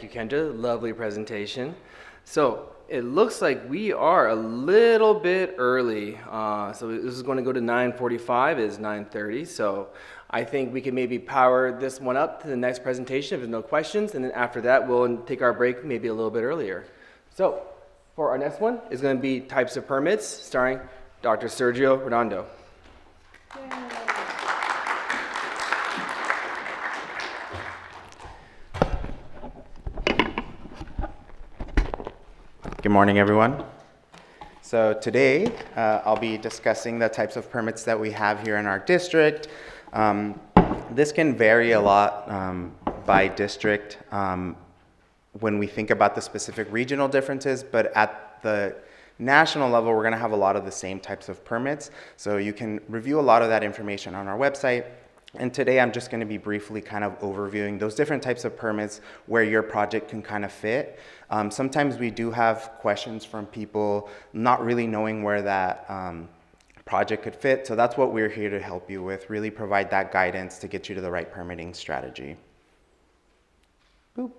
Thank you, Kendra. Lovely presentation. So it looks like we are a little bit early. So this is going to go to 9:45. It is 9:30. So I think we can maybe power this one up to the next presentation if there's no questions. And then after that, we'll take our break maybe a little bit earlier. So for our next one is going to be Types of Permits, starring Dr. Sergio Redondo. Good morning, everyone. So today, I'll be discussing the types of permits that we have here in our district. This can vary a lot by district when we think about the specific regional differences, but at the national level, we're going to have a lot of the same types of permits. So you can review a lot of that information on our website. And today I'm just going to be briefly kind of overviewing those different types of permits where your project can kind of fit. Sometimes we do have questions from people not really knowing where that project could fit. So that's what we're here to help you with, really provide that guidance to get you to the right permitting strategy. Boop.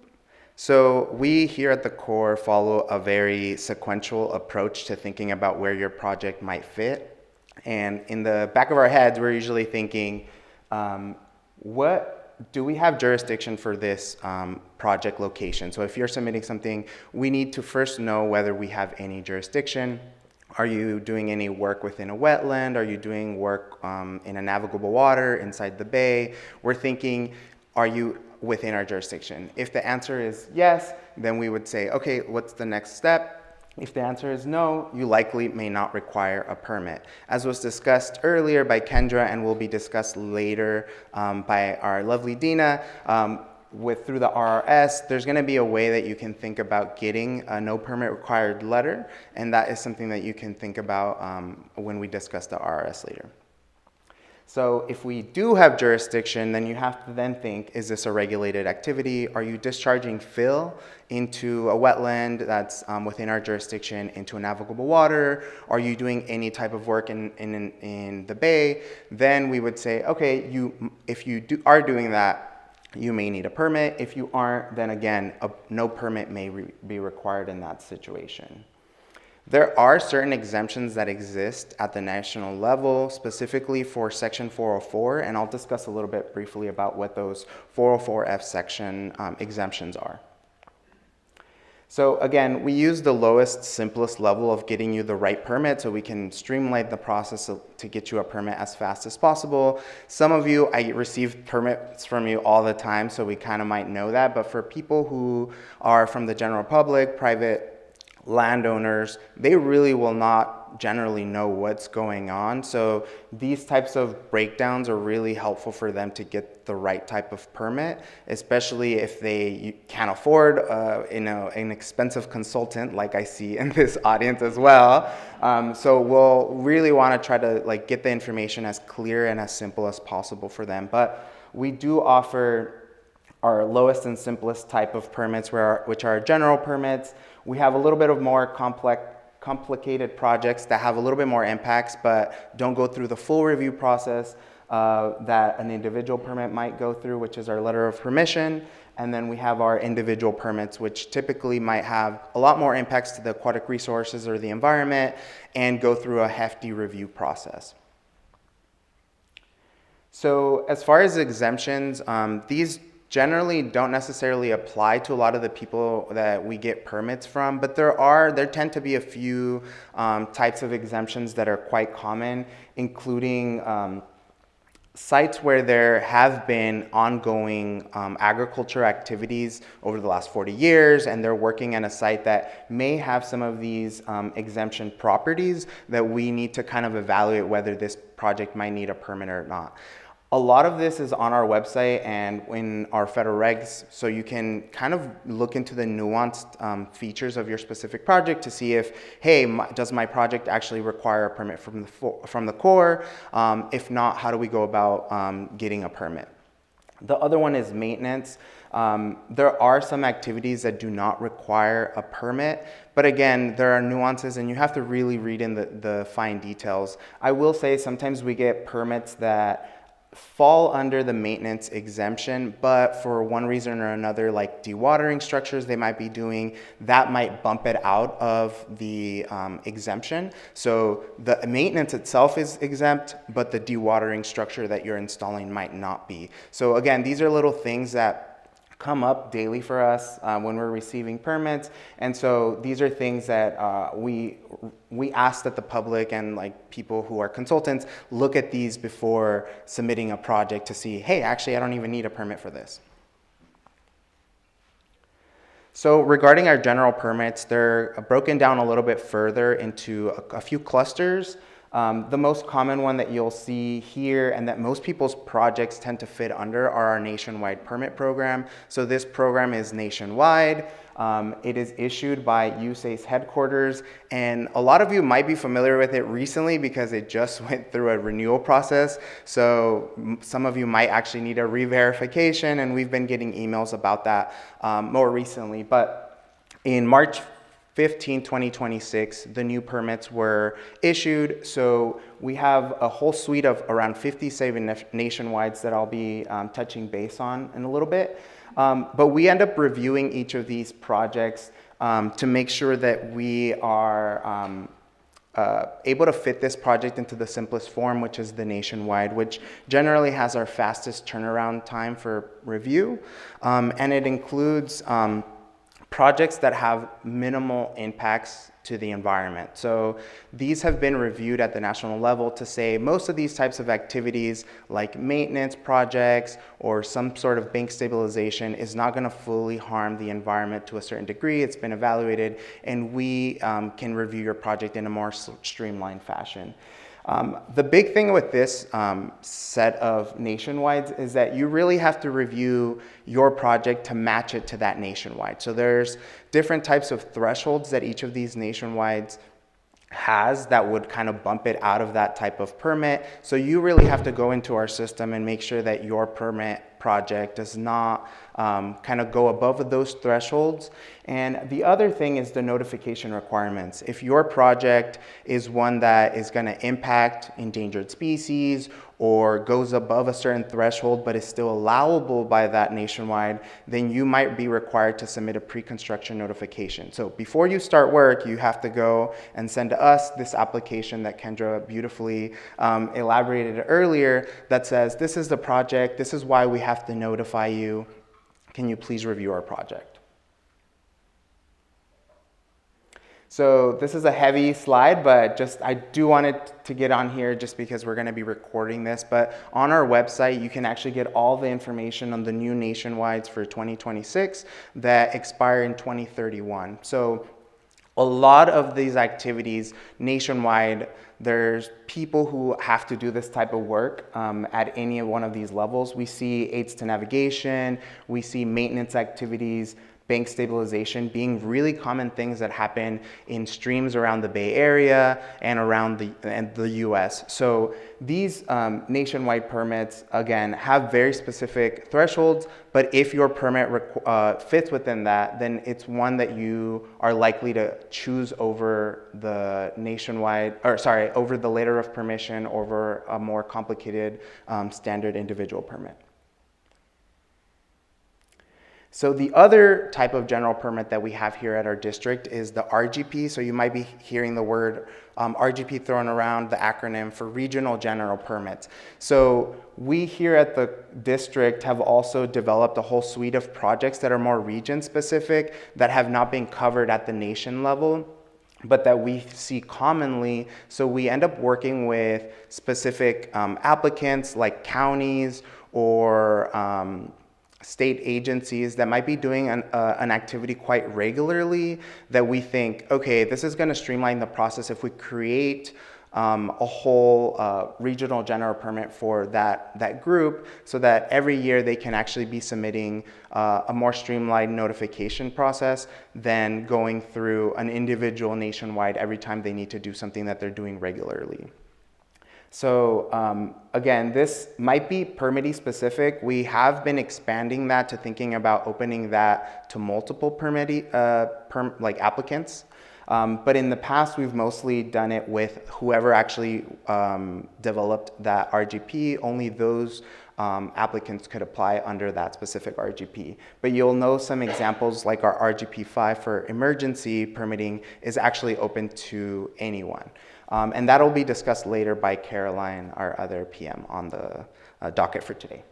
So we here at the Corps follow a very sequential approach to thinking about where your project might fit. And in the back of our heads, we're usually thinking, what do we have jurisdiction for this project location? So if you're submitting something, we need to first know whether we have any jurisdiction. Are you doing any work within a wetland? Are you doing work in a navigable water inside the bay? We're thinking, are you within our jurisdiction? If the answer is yes, then we would say, okay, what's the next step? If the answer is no, you likely may not require a permit. As was discussed earlier by Kendra and will be discussed later by our lovely Dina, through the RRS, there's going to be a way that you can think about getting a no permit required letter, and that is something that you can think about when we discuss the RRS later. So if we do have jurisdiction, then you have to then think, is this a regulated activity? Are you discharging fill into a wetland that's within our jurisdiction, into a navigable water? Are you doing any type of work in the bay? Then we would say, okay, if you are doing that, you may need a permit. If you aren't, then again, no permit may be required in that situation. There are certain exemptions that exist at the national level, specifically for Section 404, and I'll discuss a little bit briefly about what those 404F section exemptions are. So again, we use the lowest, simplest level of getting you the right permit so we can streamline the process to get you a permit as fast as possible. Some of you, I receive permits from you all the time, so we kind of might know that, but for people who are from the general public, private landowners, they really will not generally know what's going on. So these types of breakdowns are really helpful for them to get the right type of permit, especially if they can't afford an expensive consultant like I see in this audience as well. So we'll really want to try to get the information as clear and as simple as possible for them. But we do offer our lowest and simplest type of permits, which are general permits. We have a little bit of more complicated projects that have a little bit more impacts, but don't go through the full review process that an individual permit might go through, which is our letter of permission. And then we have our individual permits, which typically might have a lot more impacts to the aquatic resources or the environment and go through a hefty review process. So as far as exemptions, these generally don't necessarily apply to a lot of the people that we get permits from, but there tend to be a few types of exemptions that are quite common, including sites where there have been ongoing agriculture activities over the last 40 years, and they're working on a site that may have some of these exemption properties that we need to kind of evaluate whether this project might need a permit or not. A lot of this is on our website and in our federal regs, so you can kind of look into the nuanced features of your specific project to see if, hey, does my project actually require a permit from the Corps? If not, how do we go about getting a permit? The other one is maintenance. There are some activities that do not require a permit, but again, there are nuances and you have to really read in the fine details. I will say sometimes we get permits that fall under the maintenance exemption, but for one reason or another, like dewatering structures they might be doing, that might bump it out of the exemption. So the maintenance itself is exempt, but the dewatering structure that you're installing might not be. So again, these are little things that come up daily for us when we're receiving permits, and so these are things that we ask that the public and like people who are consultants look at these before submitting a project to see, hey, actually I don't even need a permit for this. So regarding our general permits, they're broken down a little bit further into a few clusters. The most common one that you'll see here and that most people's projects tend to fit under are our nationwide permit program. So this program is nationwide. It is issued by USACE headquarters, and a lot of you might be familiar with it recently because it just went through a renewal process. So some of you might actually need a re-verification, and we've been getting emails about that more recently. But in March 15, 2026, the new permits were issued. So we have a whole suite of around 57 nationwides that I'll be touching base on in a little bit. But we end up reviewing each of these projects to make sure that we are able to fit this project into the simplest form, which is the nationwide, which generally has our fastest turnaround time for review. And it includes projects that have minimal impacts to the environment. So these have been reviewed at the national level to say most of these types of activities like maintenance projects or some sort of bank stabilization is not going to fully harm the environment to a certain degree. It's been evaluated, and we can review your project in a more streamlined fashion. The big thing with this set of nationwides is that you really have to review your project to match it to that nationwide. So there's different types of thresholds that each of these nationwides has that would kind of bump it out of that type of permit. So you really have to go into our system and make sure that your permit project does not kind of go above those thresholds. And the other thing is the notification requirements. If your project is one that is going to impact endangered species or goes above a certain threshold but is still allowable by that nationwide, then you might be required to submit a pre-construction notification. So before you start work, you have to go and send to us this application that Kendra beautifully elaborated earlier that says, this is the project, this is why we have to notify you. Can you please review our project? So this is a heavy slide, but I do want it to get on here just because we're going to be recording this. But on our website, you can actually get all the information on the new nationwides for 2026 that expire in 2031. So a lot of these activities nationwide, there's people who have to do this type of work at any one of these levels. We see aids to navigation, we see maintenance activities, bank stabilization being really common things that happen in streams around the Bay Area and around the US. So these nationwide permits, again, have very specific thresholds, but if your permit fits within that, then it's one that you are likely to choose over the over the letter of permission, over a more complicated standard individual permit. So the other type of general permit that we have here at our district is the RGP. So you might be hearing the word RGP thrown around, the acronym for Regional General Permits. So we here at the district have also developed a whole suite of projects that are more region specific that have not been covered at the nation level, but that we see commonly. So we end up working with specific applicants like counties or state agencies that might be doing an activity quite regularly that we think, okay, this is going to streamline the process if we create a whole regional general permit for that group so that every year they can actually be submitting a more streamlined notification process than going through an individual nationwide every time they need to do something that they're doing regularly. So again, this might be permittee specific. We have been expanding that to thinking about opening that to multiple permittee like applicants. But in the past, we've mostly done it with whoever actually developed that RGP. Only those applicants could apply under that specific RGP. But you'll know some examples like our RGP-5 for emergency permitting is actually open to anyone. And that'll be discussed later by Caroline, our other PM on the docket for today.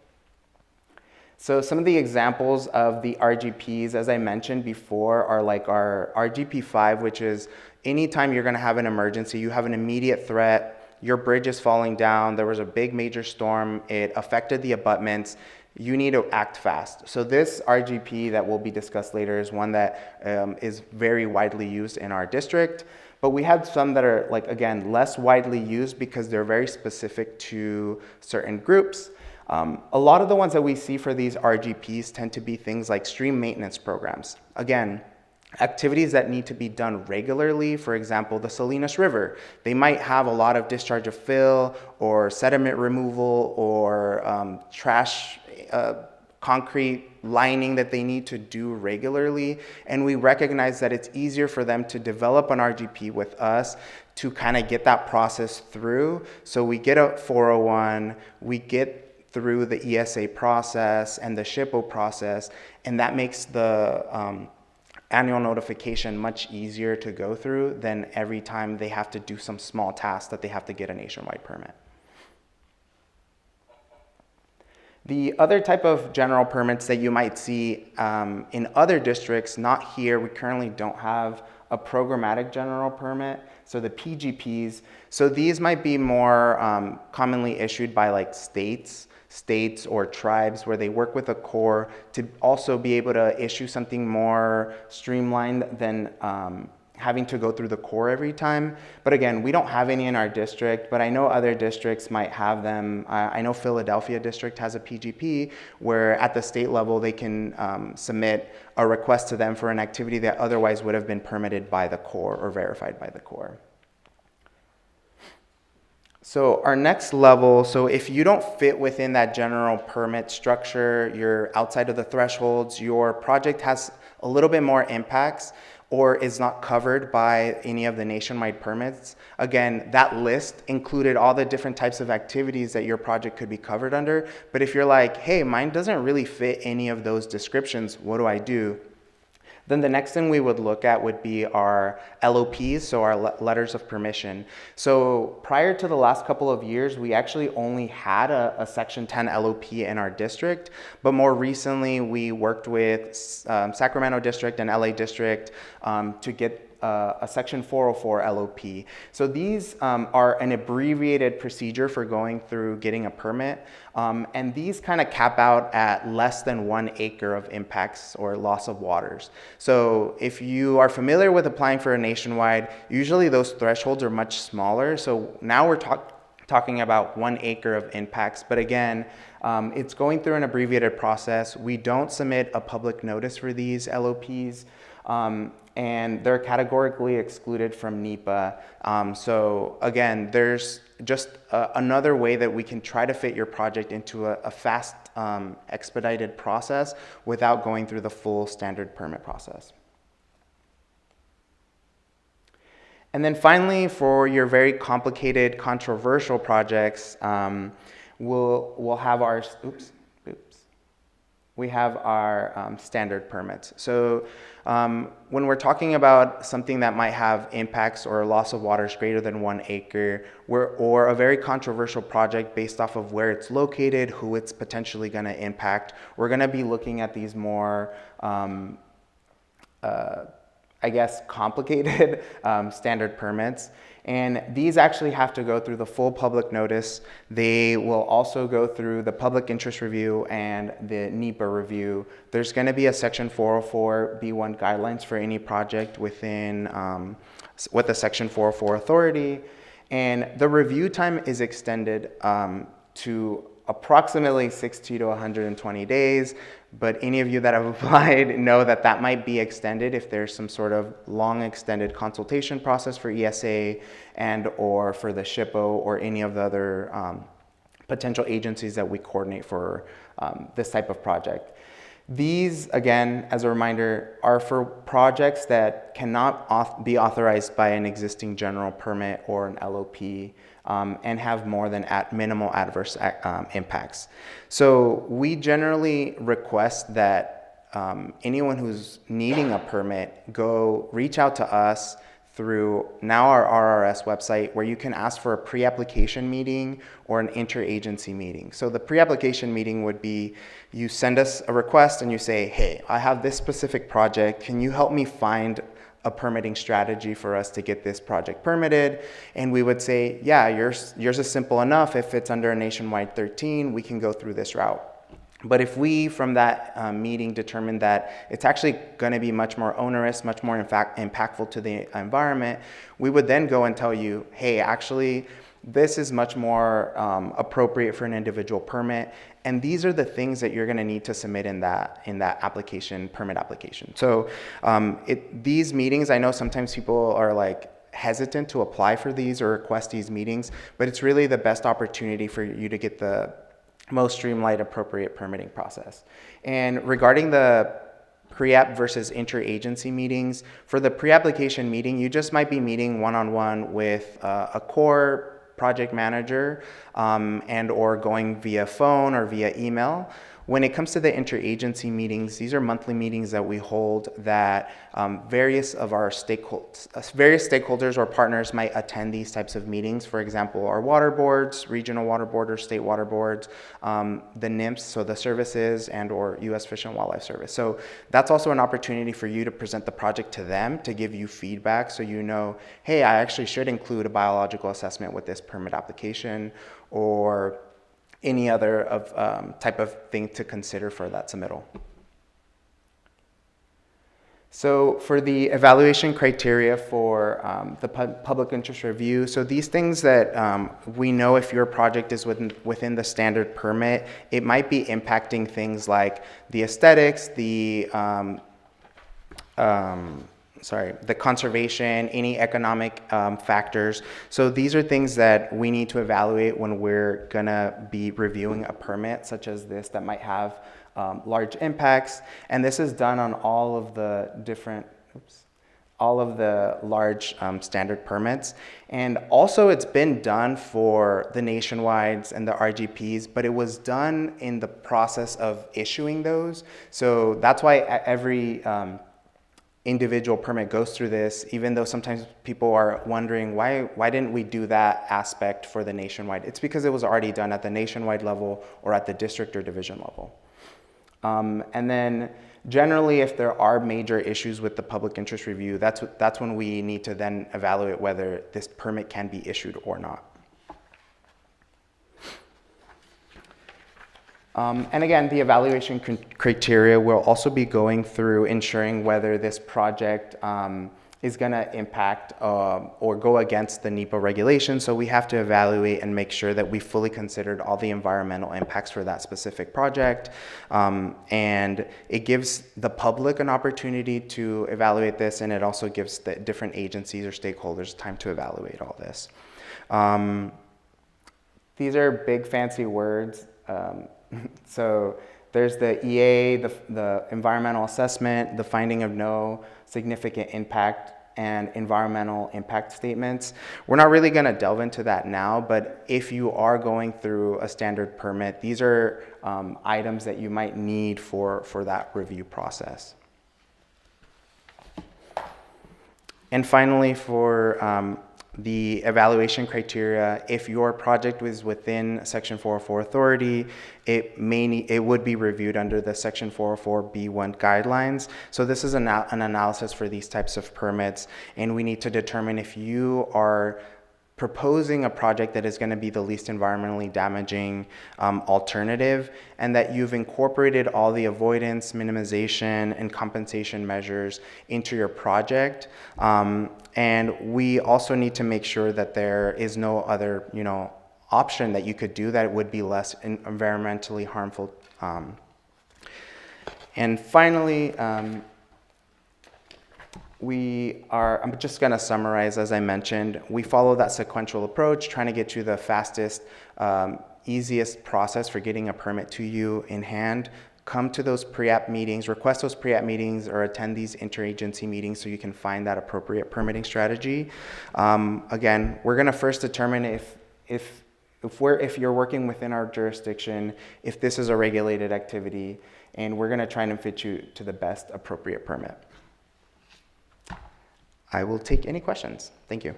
So some of the examples of the RGPs, as I mentioned before, are like our RGP-5, which is anytime you're gonna have an emergency, you have an immediate threat, your bridge is falling down, there was a big major storm, it affected the abutments, you need to act fast. So this RGP that will be discussed later is one that is very widely used in our district. But we have some that are, like, again, less widely used because they're very specific to certain groups. A lot of the ones that we see for these RGPs tend to be things like stream maintenance programs. Again, activities that need to be done regularly. For example, the Salinas River. They might have a lot of discharge of fill or sediment removal or trash, concrete lining that they need to do regularly. And we recognize that it's easier for them to develop an RGP with us to kind of get that process through. So we get a 401, we get through the ESA process and the SHPO process, and that makes the annual notification much easier to go through than every time they have to do some small task that they have to get a nationwide permit. The other type of general permits that you might see in other districts, not here, we currently don't have a programmatic general permit, so the PGPs. So these might be more commonly issued by like states or tribes where they work with a Corps to also be able to issue something more streamlined than having to go through the Corps every time. But again, we don't have any in our district, but I know other districts might have them. I know Philadelphia district has a PGP where at the state level they can submit a request to them for an activity that otherwise would have been permitted by the Corps or verified by the Corps. So our next level, so if you don't fit within that general permit structure, you're outside of the thresholds, your project has a little bit more impacts or is not covered by any of the nationwide permits. Again, that list included all the different types of activities that your project could be covered under. But if you're like, hey, mine doesn't really fit any of those descriptions, what do I do? Then the next thing we would look at would be our LOPs, so our letters of permission. So prior to the last couple of years, we actually only had a Section 10 LOP in our district, but more recently we worked with Sacramento District and LA District to get a Section 404 LOP. So these are an abbreviated procedure for going through getting a permit, and these kind of cap out at less than 1 acre of impacts or loss of waters. So if you are familiar with applying for a nationwide, usually those thresholds are much smaller. So now we're talking about 1 acre of impacts, but again, it's going through an abbreviated process. We don't submit a public notice for these LOPs. And they're categorically excluded from NEPA. So again, there's just another way that we can try to fit your project into a fast, expedited process without going through the full standard permit process. And then finally, for your very complicated, controversial projects, we'll have our, we have our standard permits. So when we're talking about something that might have impacts or loss of waters greater than 1 acre, or a very controversial project based off of where it's located, who it's potentially going to impact, we're going to be looking at these more, I guess, complicated standard permits. And these actually have to go through the full public notice. They will also go through the public interest review and the NEPA review. There's going to be a Section 404 B1 guidelines for any project within with a Section 404 authority. And the review time is extended to approximately 60 to 120 days. But any of you that have applied know that that might be extended if there's some sort of long extended consultation process for ESA and or for the SHPO or any of the other potential agencies that we coordinate for this type of project. These, again, as a reminder, are for projects that cannot be authorized by an existing general permit or an LOP, and have more than minimal adverse impacts. So we generally request that anyone who's needing a permit reach out to us through now our RRS website, where you can ask for a pre-application meeting or an interagency meeting. So the pre-application meeting would be, you send us a request and you say, hey, I have this specific project. Can you help me find a permitting strategy for us to get this project permitted? And we would say, yeah, yours is simple enough. If it's under a nationwide 13, we can go through this route. But if we, from that meeting, determine that it's actually going to be much more onerous, much more impactful to the environment, we would then go and tell you, hey, actually, this is much more appropriate for an individual permit, and these are the things that you're going to need to submit in that application, permit application. So these meetings, I know sometimes people are like hesitant to apply for these or request these meetings, but it's really the best opportunity for you to get the most streamlined, appropriate permitting process. And regarding the pre-app versus interagency meetings, for the pre-application meeting, you just might be meeting one-on-one with a core project manager and or going via phone or via email. When it comes to the interagency meetings, these are monthly meetings that we hold that various stakeholders or partners might attend these types of meetings. For example, our water boards, regional water board or state water boards, the NIMS, so the services, and or U.S. Fish and Wildlife Service. So that's also an opportunity for you to present the project to them, to give you feedback, so you know, hey, I actually should include a biological assessment with this permit application, or any other type of thing to consider for that submittal. So for the evaluation criteria for the public interest review, so these things that we know if your project is within the standard permit, it might be impacting things like the aesthetics, the conservation, any economic factors. So these are things that we need to evaluate when we're gonna be reviewing a permit such as this that might have large impacts. And this is done on all of the large standard permits. And also it's been done for the nationwides and the RGPs, but it was done in the process of issuing those. So that's why every individual permit goes through this, even though sometimes people are wondering why didn't we do that aspect for the nationwide. It's because it was already done at the nationwide level or at the district or division level. And then generally, if there are major issues with the public interest review, that's when we need to then evaluate whether this permit can be issued or not. And again, the evaluation criteria will also be going through ensuring whether this project is going to impact or go against the NEPA regulations. So we have to evaluate and make sure that we fully considered all the environmental impacts for that specific project. And it gives the public an opportunity to evaluate this, and it also gives the different agencies or stakeholders time to evaluate all this. These are big fancy words. So there's the EA, the environmental assessment, the finding of no significant impact, and environmental impact statements. We're not really going to delve into that now, but if you are going through a standard permit, these are items that you might need for that review process. And finally, for the evaluation criteria, if your project was within Section 404 authority, it would be reviewed under the Section 404B1 guidelines. So this is an analysis for these types of permits, and we need to determine if you are proposing a project that is going to be the least environmentally damaging alternative, and that you've incorporated all the avoidance, minimization, and compensation measures into your project. And we also need to make sure that there is no other, option that you could do that would be less environmentally harmful. And finally, I'm just going to summarize, as I mentioned, we follow that sequential approach, trying to get you the fastest, easiest process for getting a permit to you in hand, come to those pre-app meetings, request those pre-app meetings, or attend these interagency meetings so you can find that appropriate permitting strategy. Again, we're going to first determine if you're working within our jurisdiction, if this is a regulated activity, and we're going to try and fit you to the best appropriate permit. I will take any questions. Thank you.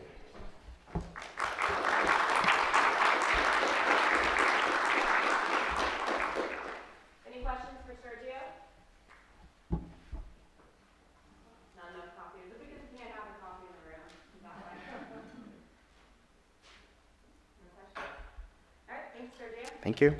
Any questions for Sergio? Not enough copies. It's because we can't have a copy in the room. That way. No questions? All right, thanks, Sergio. Thank you.